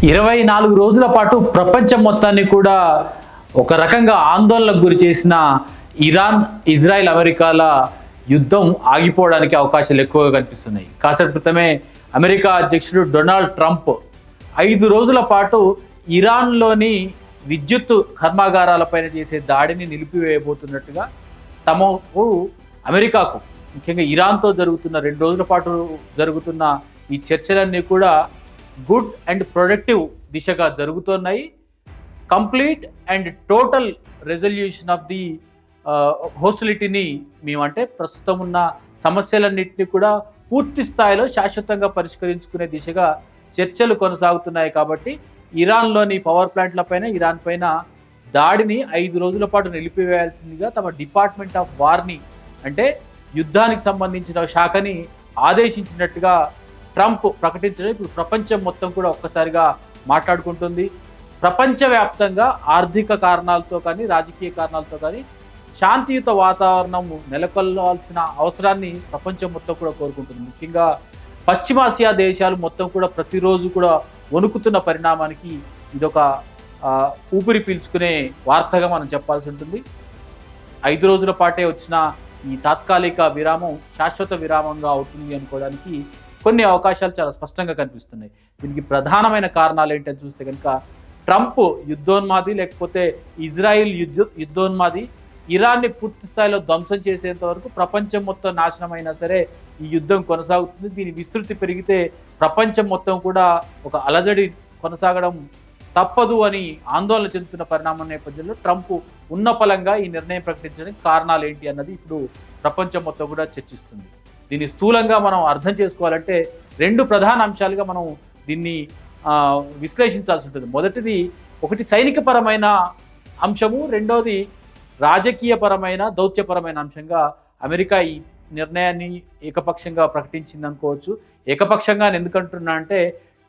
24 రోజుల పాటు ప్రపంచం మొత్తాన్ని కూడా ఒక రకంగా ఆందోళనకు గురి చేసిన ఇరాన్, ఇజ్రాయెల్, అమెరికాల యుద్ధం ఆగిపోవడానికి అవకాశాలు ఎక్కువగా కనిపిస్తున్నాయి. కాసేపు క్రితమే అమెరికా అధ్యక్షుడు డొనాల్డ్ ట్రంప్ 5 రోజుల పాటు ఇరాన్లోని విద్యుత్ కర్మాగారాలపైన చేసే దాడిని నిలిపివేయబోతున్నట్టుగా తమకు అమెరికాకు, ముఖ్యంగా ఇరాన్తో జరుగుతున్న 2 రోజుల పాటు జరుగుతున్న ఈ చర్చలన్నీ కూడా గుడ్ అండ్ ప్రొడక్టివ్ దిశగా జరుగుతున్నాయి. Complete and total resolution of the హోస్టిలిటీని మేమంటే ప్రస్తుతం ఉన్న సమస్యలన్నింటినీ కూడా పూర్తి స్థాయిలో శాశ్వతంగా పరిష్కరించుకునే దిశగా చర్చలు కొనసాగుతున్నాయి. కాబట్టి ఇరాన్లోని పవర్ ప్లాంట్లపైన, ఇరాన్ పైన దాడిని 5 రోజుల పాటు నిలిపివేయాల్సిందిగా తమ డిపార్ట్మెంట్ ఆఫ్ వార్ని, అంటే యుద్ధానికి సంబంధించిన శాఖని ఆదేశించినట్టుగా ట్రంప్ ప్రకటించడం ఇప్పుడు ప్రపంచం మొత్తం కూడా ఒక్కసారిగా మాట్లాడుకుంటుంది. ప్రపంచవ్యాప్తంగా ఆర్థిక కారణాలతో కానీ, రాజకీయ కారణాలతో కానీ శాంతియుత వాతావరణం నెలకొల్వాల్సిన అవసరాన్ని ప్రపంచం మొత్తం కూడా కోరుకుంటుంది. ముఖ్యంగా పశ్చిమాసియా దేశాలు మొత్తం కూడా ప్రతిరోజు కూడా వణుకుతున్న పరిణామానికి ఇదొక ఊపిరి పీల్చుకునే వార్తగా మనం చెప్పాల్సి ఉంటుంది. 5 రోజుల పాటే వచ్చిన ఈ తాత్కాలిక విరామం శాశ్వత విరామంగా అవుతుంది అనుకోవడానికి కొన్ని అవకాశాలు చాలా స్పష్టంగా కనిపిస్తున్నాయి. దీనికి ప్రధానమైన కారణాలు ఏంటని చూస్తే కనుక ట్రంప్ యుద్ధోన్మాది, లేకపోతే ఇజ్రాయిల్ యుద్ధోన్మాది ఇరాన్ని పూర్తి స్థాయిలో ధ్వంసం చేసేంత వరకు ప్రపంచం మొత్తం నాశనం అయినా సరే ఈ యుద్ధం కొనసాగుతుంది. దీని విస్తృతి పెరిగితే ప్రపంచం మొత్తం కూడా ఒక అలజడి కొనసాగడం తప్పదు అని ఆందోళన చెందుతున్న పరిణామం నేపథ్యంలో ట్రంప్ ఉన్నపలంగా ఈ నిర్ణయం ప్రకటించడానికి కారణాలు ఏంటి అన్నది ఇప్పుడు ప్రపంచం మొత్తం కూడా చర్చిస్తుంది. దీన్ని స్థూలంగా మనం అర్థం చేసుకోవాలంటే 2 ప్రధాన అంశాలుగా మనం దీన్ని విశ్లేషించాల్సి ఉంటుంది. మొదటిది ఒకటి సైనికపరమైన అంశము, రెండోది రాజకీయపరమైన, దౌత్యపరమైన అంశంగా అమెరికా ఈ నిర్ణయాన్ని ఏకపక్షంగా ప్రకటించింది అనుకోవచ్చు. ఏకపక్షంగా ఎందుకంటున్నా అంటే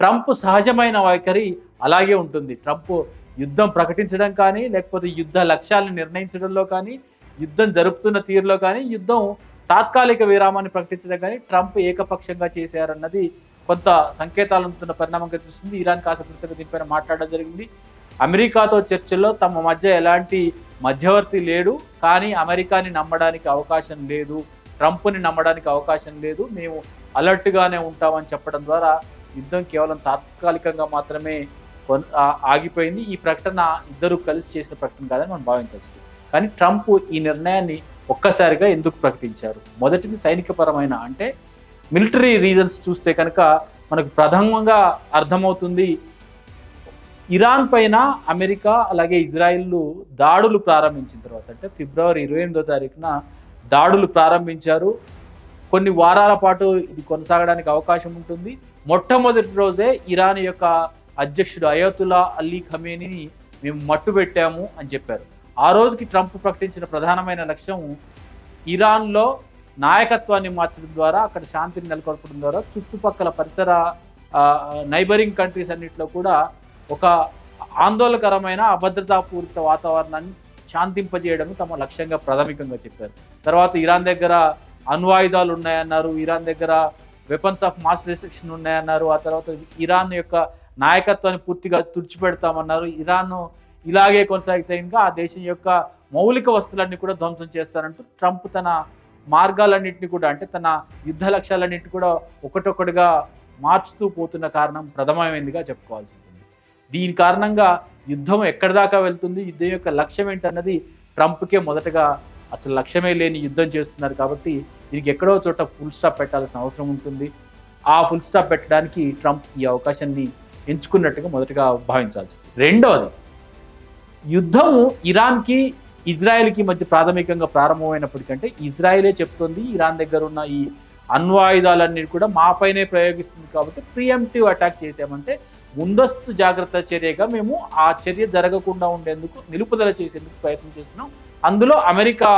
ట్రంప్ సహజమైన వైఖరి అలాగే ఉంటుంది. ట్రంప్ యుద్ధం ప్రకటించడం కానీ, లేకపోతే యుద్ధ లక్ష్యాలను నిర్ణయించడంలో కానీ, యుద్ధం జరుపుతున్న తీరులో కానీ, యుద్ధం తాత్కాలిక విరామాన్ని ప్రకటించడం కానీ ట్రంప్ ఏకపక్షంగా చేశారన్నది కొంత సంకేతాలు అందుతున్న పరిణామం కనిపిస్తుంది. ఇరాన్ కాసేపటిగా దీనిపైన మాట్లాడడం జరిగింది. అమెరికాతో చర్చల్లో తమ మధ్య ఎలాంటి మధ్యవర్తి లేడు, కానీ అమెరికాని నమ్మడానికి అవకాశం లేదు, ట్రంప్ని నమ్మడానికి అవకాశం లేదు, మేము అలర్ట్గానే ఉంటామని చెప్పడం ద్వారా యుద్ధం కేవలం తాత్కాలికంగా మాత్రమే ఆగిపోయింది. ఈ ప్రకటన ఇద్దరు కలిసి చేసిన ప్రకటన కాదని మనం భావించాల్సింది. కానీ ట్రంప్ ఈ నిర్ణయాన్ని ఒక్కసారిగా ఎందుకు ప్రకటించారు? మొదటిది సైనికపరమైన, అంటే మిలిటరీ రీజన్స్ చూస్తే కనుక మనకు ప్రథమంగా అర్థమవుతుంది. ఇరాన్ పైన అమెరికా అలాగే ఇజ్రాయిల్ దాడులు ప్రారంభించిన తర్వాత, అంటే ఫిబ్రవరి 28వ తారీఖున దాడులు ప్రారంభించారు. కొన్ని వారాల పాటు ఇది కొనసాగడానికి అవకాశం ఉంటుంది. మొట్టమొదటి రోజే ఇరాన్ యొక్క అధ్యక్షుడు అయతుల్లా అలీ ఖమేనీని మేము మట్టుబెట్టాము అని చెప్పారు. ఆ రోజుకి ట్రంప్ ప్రకటించిన ప్రధానమైన లక్ష్యం ఇరాన్లో నాయకత్వాన్ని మార్చడం ద్వారా, అక్కడ శాంతిని నెలకొల్పడం ద్వారా చుట్టుపక్కల పరిసర నైబరింగ్ కంట్రీస్ అన్నింటిలో కూడా ఒక ఆందోళనకరమైన అభద్రతాపూరిత వాతావరణాన్ని శాంతింపజేయడం తమ లక్ష్యంగా ప్రాథమికంగా చెప్పారు. తర్వాత ఇరాన్ దగ్గర అణ్వాయుధాలు ఉన్నాయన్నారు, ఇరాన్ దగ్గర వెపన్స్ ఆఫ్ మాస్ డిస్ట్రక్షన్ ఉన్నాయన్నారు, ఆ తర్వాత ఇరాన్ యొక్క నాయకత్వాన్ని పూర్తిగా తుడిచిపెడతామన్నారు. ఇరాన్ ఇలాగే కొనసాగితే ఇంకా ఆ దేశం యొక్క మౌలిక వస్తువులన్నీ కూడా ధ్వంసం చేస్తారంటూ ట్రంప్ తన మార్గాలన్నింటినీ కూడా, అంటే తన యుద్ధ లక్ష్యాలన్నింటినీ కూడా ఒకటొకటిగా మార్చుతూ పోతున్న కారణం ప్రథమమైనదిగా చెప్పుకోవాల్సి ఉంటుంది. దీని కారణంగా యుద్ధం ఎక్కడి దాకా వెళ్తుంది, యుద్ధం యొక్క లక్ష్యం ఏంటన్నది ట్రంప్కే మొదటగా అసలు లక్ష్యమే లేని యుద్ధం చేస్తున్నారు. కాబట్టి దీనికి ఎక్కడో చోట ఫుల్ స్టాప్ పెట్టాల్సిన అవసరం ఉంటుంది. ఆ ఫుల్ స్టాప్ పెట్టడానికి ట్రంప్ ఈ అవకాశాన్ని ఎంచుకున్నట్టుగా మొదటగా భావించాల్సి. రెండవది, యుద్ధము ఇరాన్కి ఇజ్రాయెల్కి మధ్య ప్రాథమికంగా ప్రారంభమైనప్పటికంటే ఇజ్రాయెలే చెప్తుంది ఇరాన్ దగ్గర ఉన్న ఈ అణ్వాయుధాలన్నీ కూడా మాపైనే ప్రయోగిస్తుంది, కాబట్టి ప్రియంప్టివ్ అటాక్ చేసామంటే ముందస్తు జాగ్రత్త చర్యగా మేము ఆ చర్య జరగకుండా ఉండేందుకు నిలుపుదల చేసేందుకు ప్రయత్నం చేస్తున్నాం. అందులో అమెరికా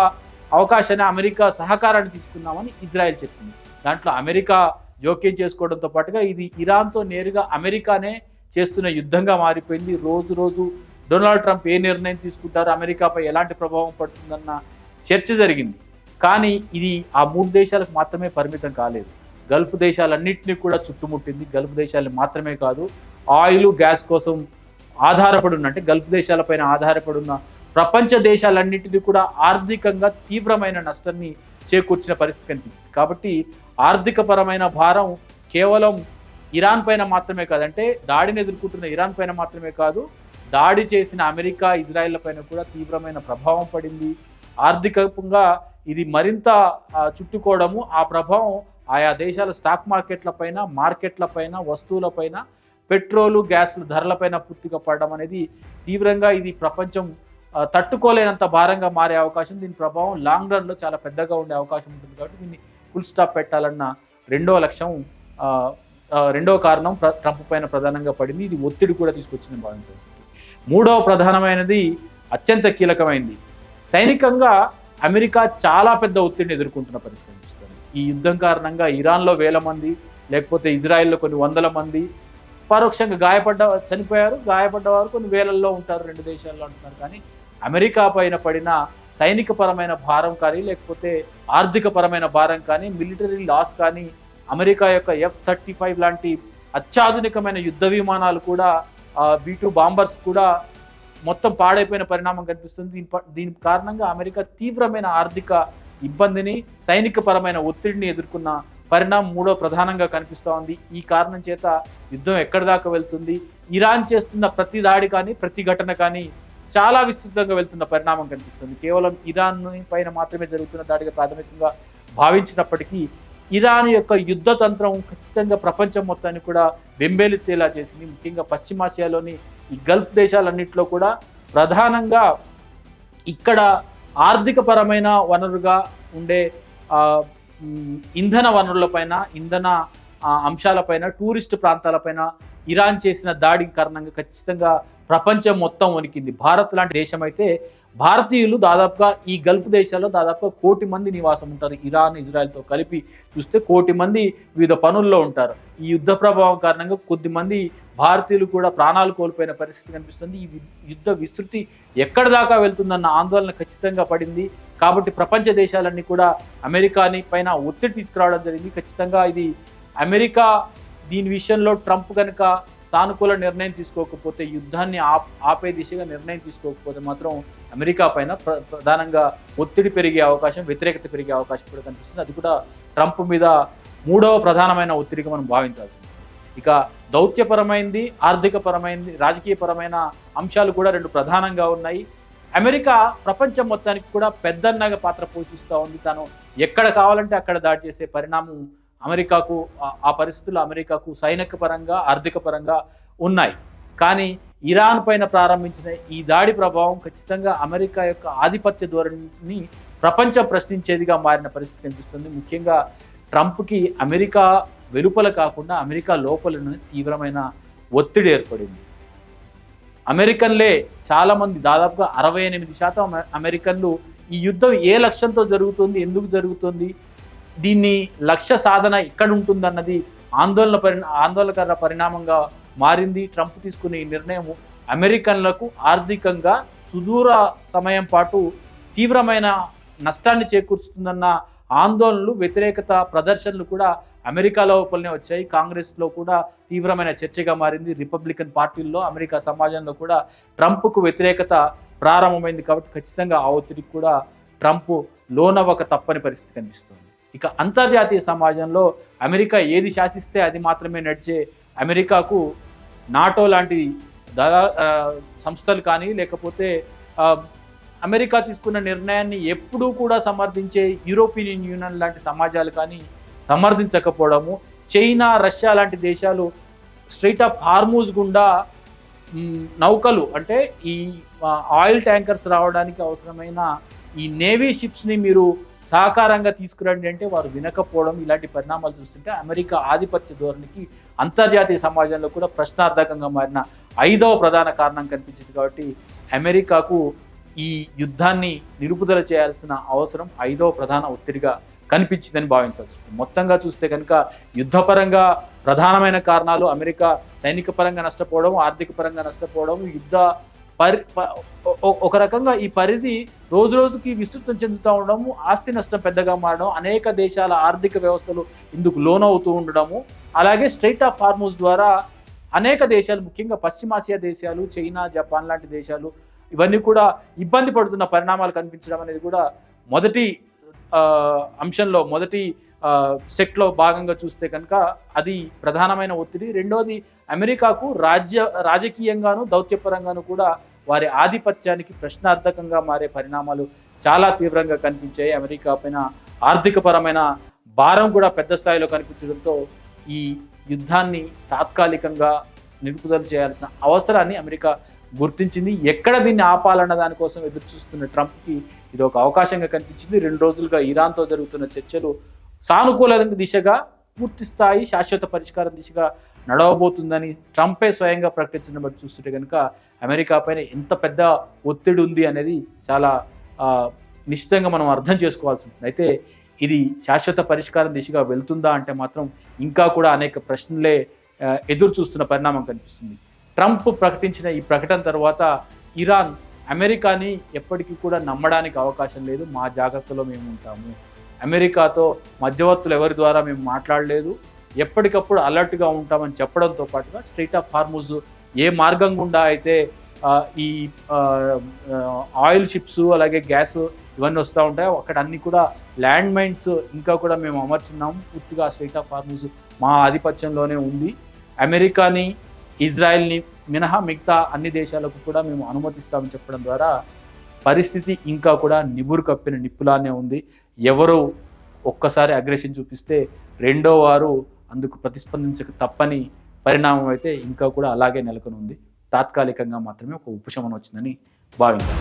అవకాశాన్ని, అమెరికా సహకారాన్ని తీసుకున్నామని ఇజ్రాయెల్ చెప్పింది. దాంట్లో అమెరికా జోక్యం చేసుకోవడంతో పాటుగా ఇది ఇరాన్తో నేరుగా అమెరికానే చేస్తున్న యుద్ధంగా మారిపోయింది. రోజు రోజు డొనాల్డ్ ట్రంప్ ఏ నిర్ణయం తీసుకుంటారు, అమెరికాపై ఎలాంటి ప్రభావం పడుతుందన్న చర్చ జరిగింది. కానీ ఇది ఆ 3 దేశాలకు మాత్రమే పరిమితం కాలేదు. గల్ఫ్ దేశాలన్నింటినీ కూడా చుట్టుముట్టింది. గల్ఫ్ దేశాలను మాత్రమే కాదు, ఆయిల్ గ్యాస్ కోసం ఆధారపడి ఉన్న, అంటే గల్ఫ్ దేశాలపైన ఆధారపడి ఉన్న ప్రపంచ దేశాలన్నింటినీ కూడా ఆర్థికంగా తీవ్రమైన నష్టాన్ని చేకూర్చిన పరిస్థితి కనిపించింది. కాబట్టి ఆర్థికపరమైన భారం కేవలం ఇరాన్ పైన మాత్రమే కాదు, అంటే దాడిని ఎదుర్కొంటున్న ఇరాన్ పైన మాత్రమే కాదు, దాడి చేసిన అమెరికా, ఇజ్రాయెల్ పైన కూడా తీవ్రమైన ప్రభావం పడింది. ఆర్థికంగా ఇది మరింత చుట్టుకోవడము, ఆ ప్రభావం ఆయా దేశాల స్టాక్ మార్కెట్లపైన, వస్తువులపైన, పెట్రోలు గ్యాస్ల ధరలపైన పూర్తిగా పడడం అనేది తీవ్రంగా ఇది ప్రపంచం తట్టుకోలేనంత భారంగా మారే అవకాశం, దీని ప్రభావం లాంగ్ రన్లో చాలా పెద్దగా ఉండే అవకాశం ఉంటుంది. కాబట్టి దీన్ని ఫుల్ స్టాప్ పెట్టాలన్న రెండవ కారణం ట్రంప్ పైన ప్రధానంగా పడింది. ఇది ఒత్తిడి కూడా తీసుకొచ్చిందని భావించాల్సి ఉంటుంది. మూడవ ప్రధానమైనది అత్యంత కీలకమైంది. సైనికంగా అమెరికా చాలా పెద్ద ఒత్తిడిని ఎదుర్కొంటున్న పరిస్థితి కనిపిస్తుంది. ఈ యుద్ధం కారణంగా ఇరాన్లో 1000 మంది, లేకపోతే ఇజ్రాయెల్లో కొన్ని 100 మంది పరోక్షంగా చనిపోయారు. గాయపడ్డవారు కొన్ని వేలల్లో ఉంటారు రెండు దేశాల్లో అంటున్నారు. కానీ అమెరికా పైన పడిన సైనికపరమైన భారం కానీ, లేకపోతే ఆర్థికపరమైన భారం కానీ, మిలిటరీ లాస్ కానీ, అమెరికా యొక్క F-35 లాంటి అత్యాధునికమైన యుద్ధ విమానాలు కూడా, B-2 బాంబర్స్ కూడా మొత్తం పాడైపోయిన పరిణామం కనిపిస్తుంది. దీని కారణంగా అమెరికా తీవ్రమైన ఆర్థిక ఇబ్బందిని, సైనికపరమైన ఒత్తిడిని ఎదుర్కొన్న పరిణామం మూడో ప్రధానంగా కనిపిస్తూ ఉంది. ఈ కారణం చేత యుద్ధం ఎక్కడి దాకా వెళ్తుంది, ఇరాన్ చేస్తున్న ప్రతి దాడి కానీ, ప్రతి ఘటన కానీ చాలా విస్తృతంగా వెళ్తున్న పరిణామం కనిపిస్తుంది. కేవలం ఇరాన్ పైన మాత్రమే జరుగుతున్న దాడిగా ప్రాథమికంగా భావించినప్పటికీ ఇరాన్ యొక్క యుద్ధ తంత్రం ఖచ్చితంగా ప్రపంచం మొత్తాన్ని కూడా బెంబేలెత్తేలా చేసింది. ముఖ్యంగా పశ్చిమాసియాలోని ఈ గల్ఫ్ దేశాలన్నింటిలో కూడా ప్రధానంగా ఇక్కడ ఆర్థికపరమైన వనరుగా ఉండే ఇంధన వనరులపైన, ఇంధన అంశాలపైన, టూరిస్టు ప్రాంతాలపైన ఇరాన్ చేసిన దాడి కారణంగా ఖచ్చితంగా ప్రపంచం మొత్తం వణికింది. భారత్ లాంటి దేశం అయితే భారతీయులు దాదాపుగా ఈ గల్ఫ్ దేశాల్లో దాదాపుగా 1 కోటి మంది నివాసం ఉంటారు. ఇరాన్, ఇజ్రాయెల్తో కలిపి చూస్తే 1 కోటి మంది వివిధ పనుల్లో ఉంటారు. ఈ యుద్ధ ప్రభావం కారణంగా కొద్దిమంది భారతీయులు కూడా ప్రాణాలు కోల్పోయిన పరిస్థితి కనిపిస్తుంది. ఈ యుద్ధ విస్తృతి ఎక్కడి దాకా వెళ్తుందన్న ఆందోళన ఖచ్చితంగా పడింది. కాబట్టి ప్రపంచ దేశాలన్నీ కూడా అమెరికాని పైన ఒత్తిడి తీసుకురావడం జరిగింది. ఖచ్చితంగా ఇది అమెరికా దీని విషయంలో ట్రంప్ కనుక సానుకూల నిర్ణయం తీసుకోకపోతే, యుద్ధాన్ని ఆపే దిశగా నిర్ణయం తీసుకోకపోతే మాత్రం అమెరికా పైన ప్రధానంగా ఒత్తిడి పెరిగే అవకాశం, వ్యతిరేకత పెరిగే అవకాశం కూడా కనిపిస్తుంది. అది కూడా ట్రంప్ మీద మూడవ ప్రధానమైన ఒత్తిడిగా మనం భావించాల్సింది. ఇక దౌత్యపరమైంది, ఆర్థికపరమైంది, రాజకీయపరమైన అంశాలు కూడా 2 ప్రధానంగా ఉన్నాయి. అమెరికా ప్రపంచం మొత్తానికి కూడా పెద్దన్నగా పాత్ర పోషిస్తూ ఉంది. తాను ఎక్కడ కావాలంటే అక్కడ దాడి చేసే పరిణామం అమెరికాకు, ఆ పరిస్థితులు అమెరికాకు సైనిక పరంగా, ఆర్థిక పరంగా ఉన్నాయి. కానీ ఇరాన్ పైన ప్రారంభించిన ఈ దాడి ప్రభావం ఖచ్చితంగా అమెరికా యొక్క ఆధిపత్య ధోరణిని ప్రపంచం ప్రశ్నించేదిగా మారిన పరిస్థితి కనిపిస్తుంది. ముఖ్యంగా ట్రంప్కి అమెరికా వెలుపల కాకుండా అమెరికా లోపల తీవ్రమైన ఒత్తిడి ఏర్పడింది. అమెరికన్లే చాలామంది, దాదాపుగా 68% అమెరికన్లు ఈ యుద్ధం ఏ లక్ష్యంతో జరుగుతుంది, ఎందుకు జరుగుతుంది, దీన్ని లక్ష్య సాధన ఎక్కడ ఉంటుందన్నది ఆందోళనకర పరిణామంగా మారింది. ట్రంప్ తీసుకునే ఈ నిర్ణయం అమెరికన్లకు ఆర్థికంగా సుదూర సమయం పాటు తీవ్రమైన నష్టాన్ని చేకూరుస్తుందన్న ఆందోళనలు, వ్యతిరేకత ప్రదర్శనలు కూడా అమెరికా లోపలనే వచ్చాయి. కాంగ్రెస్లో కూడా తీవ్రమైన చర్చగా మారింది. రిపబ్లికన్ పార్టీల్లో, అమెరికా సమాజంలో కూడా ట్రంప్కు వ్యతిరేకత ప్రారంభమైంది. కాబట్టి ఖచ్చితంగా ఆ ఒత్తిడికి కూడా ట్రంప్ లోనవ్వక తప్పని పరిస్థితి కనిపిస్తుంది. ఇక అంతర్జాతీయ సమాజంలో అమెరికా ఏది శాసిస్తే అది మాత్రమే నడిచే అమెరికాకు నాటో లాంటి సంస్థలు కానీ, లేకపోతే అమెరికా తీసుకున్న నిర్ణయాన్ని ఎప్పుడూ కూడా సమర్థించే యూరోపియన్ యూనియన్ లాంటి సమాజాలు కానీ సమర్థించకపోవడము, చైనా, రష్యా లాంటి దేశాలు స్ట్రెయిట్ ఆఫ్ హార్మూజ్ గుండా నౌకలు, అంటే ఈ ఆయిల్ ట్యాంకర్స్ రావడానికి అవసరమైన ఈ నేవీ షిప్స్ని మీరు సహకారంగా తీసుకురండి అంటే వారు వినకపోవడం, ఇలాంటి పరిణామాలు చూస్తుంటే అమెరికా ఆధిపత్య ధోరణికి అంతర్జాతీయ సమాజంలో కూడా ప్రశ్నార్థకంగా మారిన 5వ ప్రధాన కారణం కనిపించింది. కాబట్టి అమెరికాకు ఈ యుద్ధాన్ని నిలుపుదల చేయాల్సిన అవసరం 5వ ప్రధాన ఒత్తిడిగా కనిపించిందని భావించాల్సి ఉంటుంది. మొత్తంగా చూస్తే కనుక యుద్ధపరంగా ప్రధానమైన కారణాలు అమెరికా సైనిక పరంగా నష్టపోవడం, ఆర్థిక పరంగా నష్టపోవడం, యుద్ధ ఒక రకంగా ఈ పరిధి రోజు రోజుకి విస్తృతం చెందుతూ ఉండడము, ఆస్తి నష్టం పెద్దగా మారడం, అనేక దేశాల ఆర్థిక వ్యవస్థలు ఇందుకు లోనవుతూ ఉండడము, అలాగే స్ట్రెయిట్ ఆఫ్ హార్మూజ్ ద్వారా అనేక దేశాలు, ముఖ్యంగా పశ్చిమాసియా దేశాలు, చైనా, జపాన్ లాంటి దేశాలు ఇవన్నీ కూడా ఇబ్బంది పడుతున్న పరిణామాలు కనిపించడం అనేది కూడా మొదటి అంశంలో, మొదటి సెట్లో భాగంగా చూస్తే కనుక అది ప్రధానమైన ఒత్తిడి. రెండవది, అమెరికాకు రాజకీయంగాను దౌత్యపరంగాను కూడా వారి ఆధిపత్యానికి ప్రశ్నార్థకంగా మారే పరిణామాలు చాలా తీవ్రంగా కనిపించాయి. అమెరికా పైన ఆర్థికపరమైన భారం కూడా పెద్ద స్థాయిలో కనిపించడంతో ఈ యుద్ధాన్ని తాత్కాలికంగా నిలుపుదల చేయాల్సిన అవసరాన్ని అమెరికా గుర్తించింది. ఎక్కడ దీన్ని ఆపాలన్న దానికోసం ఎదురు చూస్తున్న ట్రంప్కి ఇది ఒక అవకాశంగా కనిపించింది. 2 రోజులుగా ఇరాన్తో జరుగుతున్న చర్చలు సానుకూల దిశగా, పూర్తి స్థాయి శాశ్వత పరిష్కారం దిశగా నడవబోతుందని ట్రంపే స్వయంగా ప్రకటించడం బట్టి చూస్తుంటే కనుక అమెరికా పైన ఎంత పెద్ద ఒత్తిడి ఉంది అనేది చాలా నిశ్చితంగా మనం అర్థం చేసుకోవాల్సి ఉంటుంది. అయితే ఇది శాశ్వత పరిష్కారం దిశగా వెళ్తుందా అంటే మాత్రం ఇంకా కూడా అనేక ప్రశ్నలే ఎదురు చూస్తున్న పరిణామం కనిపిస్తుంది. ట్రంప్ ప్రకటించిన ఈ ప్రకటన తర్వాత ఇరాన్ అమెరికాని ఎప్పటికీ కూడా నమ్మడానికి అవకాశం లేదు, మా జాగ్రత్తలో మేము ఉంటాము, అమెరికాతో మధ్యవర్తులు ఎవరి ద్వారా మేము మాట్లాడలేదు, ఎప్పటికప్పుడు అలర్ట్గా ఉంటామని చెప్పడంతో పాటుగా స్ట్రెయిట్ ఆఫ్ హార్ముజ్ ఏ మార్గం గుండా అయితే ఈ ఆయిల్ షిప్స్ అలాగే గ్యాస్ ఇవన్నీ వస్తూ ఉంటాయి, అక్కడ అన్ని కూడా ల్యాండ్ మైన్స్ ఇంకా కూడా మేము అమర్చున్నాము, పూర్తిగా స్ట్రెయిట్ ఆఫ్ హార్ముజ్ మా ఆధిపత్యంలోనే ఉంది, అమెరికాని ఇజ్రాయెల్ని మినహా మిగతా అన్ని దేశాలకు కూడా మేము అనుమతిస్తామని చెప్పడం ద్వారా పరిస్థితి ఇంకా కూడా నిబురు కప్పిన నిప్పులానే ఉంది. ఎవరు ఒక్కసారి అగ్రెషన్ చూపిస్తే రెండో వారు అందుకు ప్రతిస్పందించక తప్పని పరిణామం అయితే ఇంకా కూడా అలాగే నెలకొని ఉంది. తాత్కాలికంగా మాత్రమే ఒక ఉపశమనం వచ్చిందని భావించారు.